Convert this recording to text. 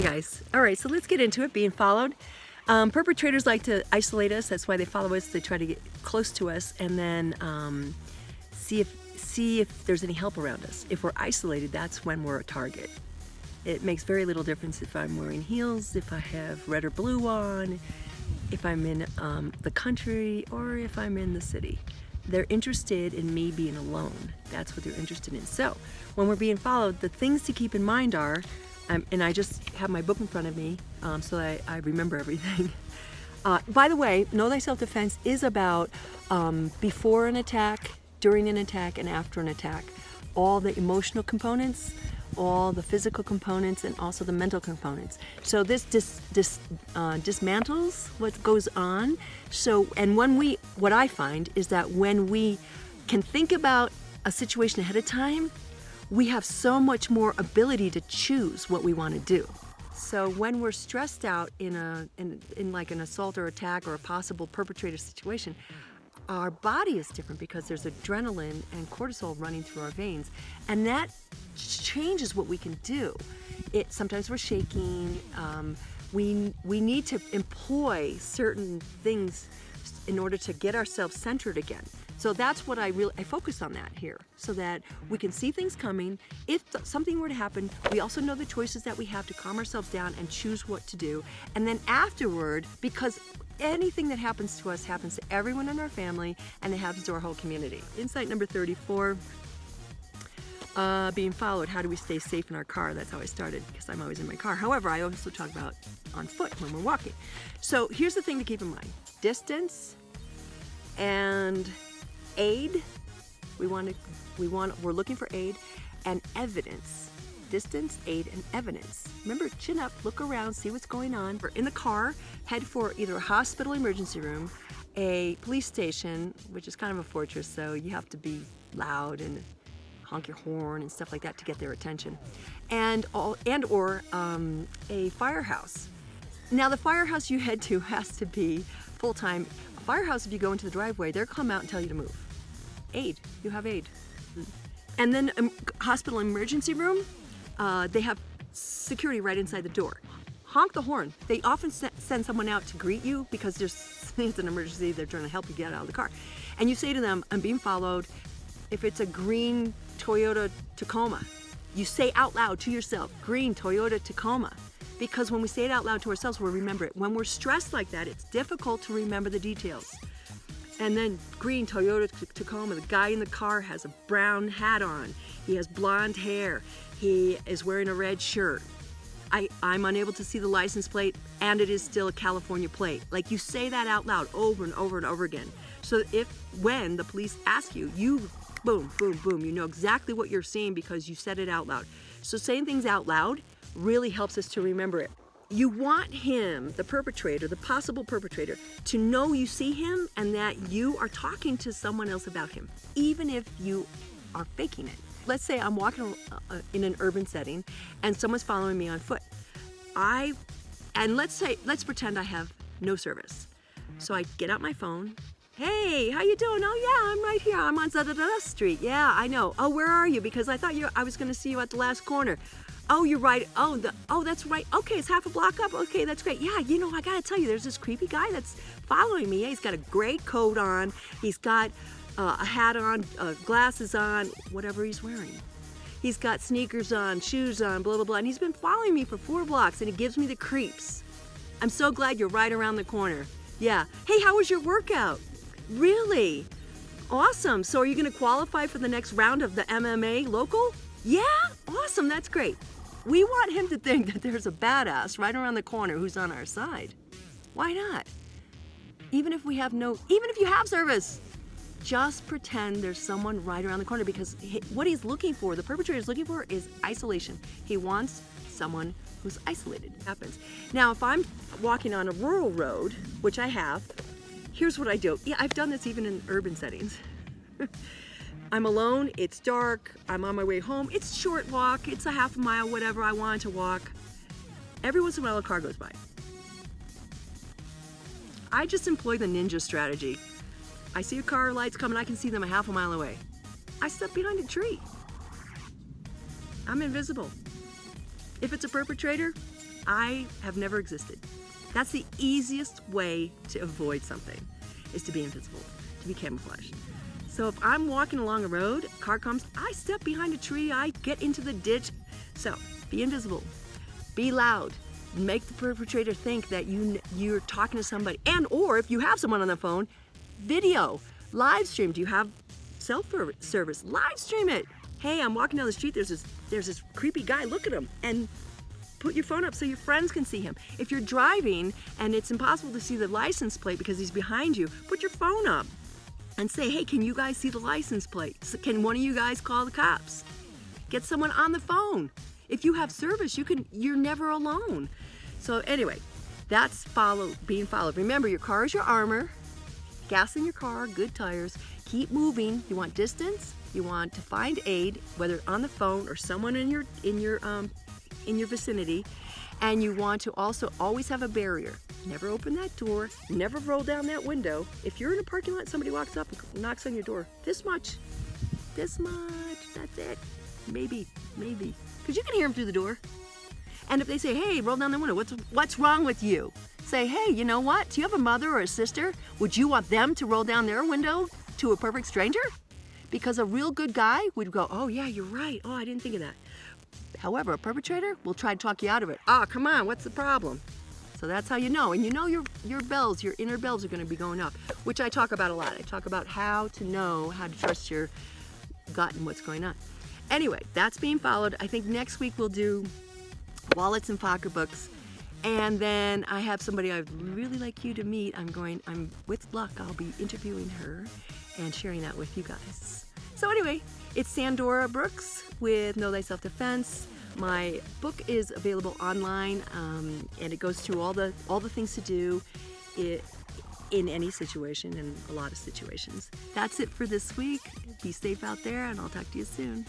Hi guys. All right, so let's get into it, being followed. Perpetrators like to isolate us. That's why they follow us. They try to get close to us and then see if there's any help around us. If we're isolated, that's when we're a target. It makes very little difference if I'm wearing heels, if I have red or blue on, if I'm in the country, or if I'm in the city. They're interested in me being alone. That's what they're interested in. So when we're being followed, the things to keep in mind are, and I just have my book in front of me so that I remember everything. By the way, Know Thyself Defense is about before an attack, during an attack, and after an attack. All the emotional components, all the physical components, and also the mental components. So this dismantles what goes on. So, and what I find is that when we can think about a situation ahead of time, we have so much more ability to choose what we want to do. So when we're stressed out in like an assault or attack or a possible perpetrator situation, our body is different because there's adrenaline and cortisol running through our veins, and that changes what we can do. Sometimes we're shaking. We need to employ certain things in order to get ourselves centered again. So that's what I focus on that here, so that we can see things coming. If something were to happen, we also know the choices that we have to calm ourselves down and choose what to do. And then afterward, because anything that happens to us happens to everyone in our family, and it happens to our whole community. Insight number 34, being followed. How do we stay safe in our car? That's how I started, because I'm always in my car. However, I also talk about on foot when we're walking. So here's the thing to keep in mind. Distance and aid. We're looking for aid and evidence. Distance, aid, and evidence. Remember, chin up, look around, see what's going on. We're in the car, head for either a hospital emergency room, a police station, which is kind of a fortress, so you have to be loud and honk your horn and stuff like that to get their attention, or a firehouse. Now, the firehouse you head to has to be full-time. A firehouse, if you go into the driveway, they'll come out and tell you to move. Aid, you have aid. And then hospital emergency room, they have security right inside the door. Honk the horn. They often send someone out to greet you because it's an emergency, they're trying to help you get out of the car. And you say to them, I'm being followed. If it's a green Toyota Tacoma, you say out loud to yourself, green Toyota Tacoma. Because when we say it out loud to ourselves, we'll remember it. When we're stressed like that, it's difficult to remember the details. And then green Toyota Tacoma, the guy in the car has a brown hat on. He has blonde hair. He is wearing a red shirt. I'm unable to see the license plate, and it is still a California plate. Like, you say that out loud over and over and over again. So when the police ask you, you boom, boom, boom, you know exactly what you're saying because you said it out loud. So saying things out loud really helps us to remember it. You want him, the perpetrator, the possible perpetrator, to know you see him and that you are talking to someone else about him, even if you are faking it. Let's say I'm walking in an urban setting and someone's following me on foot. Let's pretend I have no service. So I get out my phone. Hey, how you doing? Oh yeah, I'm right here. I'm on da-da-da-da street. Yeah, I know. Oh, where are you? Because I thought I was gonna see you at the last corner. Oh, you're right. Oh, that's right. Okay, it's half a block up. Okay, that's great. Yeah, you know, I gotta tell you, there's this creepy guy that's following me. He's got a gray coat on. He's got a hat on, glasses on, whatever he's wearing. He's got sneakers on, shoes on, blah, blah, blah. And he's been following me for 4 blocks, and it gives me the creeps. I'm so glad you're right around the corner. Yeah. Hey, how was your workout? Really? Awesome. So are you gonna qualify for the next round of the MMA local? Yeah? Awesome, that's great. We want him to think that there's a badass right around the corner who's on our side. Why not? Even if you have service, just pretend there's someone right around the corner, because what he's looking for, the perpetrator is looking for, is isolation. He wants someone who's isolated. It happens. Now, if I'm walking on a rural road, which I have, here's what I do. Yeah, I've done this even in urban settings. I'm alone, it's dark, I'm on my way home, it's a short walk, it's a half a mile, whatever I want to walk. Every once in a while a car goes by. I just employ the ninja strategy. I see a car, lights coming, I can see them a half a mile away. I step behind a tree. I'm invisible. If it's a perpetrator, I have never existed. That's the easiest way to avoid something, is to be invisible, to be camouflaged. So if I'm walking along a road, a car comes, I step behind a tree, I get into the ditch. So be invisible, be loud, make the perpetrator think that you're talking to somebody. And or if you have someone on the phone, video, live stream. Do you have cell service? Live stream it. Hey, I'm walking down the street, there's this creepy guy, look at him. And put your phone up so your friends can see him. If you're driving and it's impossible to see the license plate because he's behind you, put your phone up and say, hey, can you guys see the license plate? Can one of you guys call the cops? Get someone on the phone. If you have service, you're never alone. So anyway, that's being followed. Remember, your car is your armor. Gas in your car, good tires. Keep moving. You want distance. You want to find aid, whether on the phone or someone in your vicinity, and you want to also always have a barrier. Never open that door, never roll down that window. If you're in a parking lot, somebody walks up and knocks on your door, this much, that's it. Maybe, because you can hear them through the door. And if they say, hey, roll down the window, what's wrong with you? Say, hey, you know what? Do you have a mother or a sister? Would you want them to roll down their window to a perfect stranger? Because a real good guy would go, oh yeah, you're right. Oh, I didn't think of that. However, a perpetrator will try to talk you out of it. Oh, come on, what's the problem? So that's how you know. And you know your bells, your inner bells are going to be going up, which I talk about a lot. I talk about how to know, how to trust your gut and what's going on. Anyway, that's being followed. I think next week we'll do wallets and pocketbooks. And then I have somebody I'd really like you to meet. With luck, I'll be interviewing her and sharing that with you guys. So anyway, it's Sandaura Brooks with Know Thyself Defense. My book is available online, and it goes through all the things to do in any situation and a lot of situations. That's it for this week. Be safe out there, and I'll talk to you soon.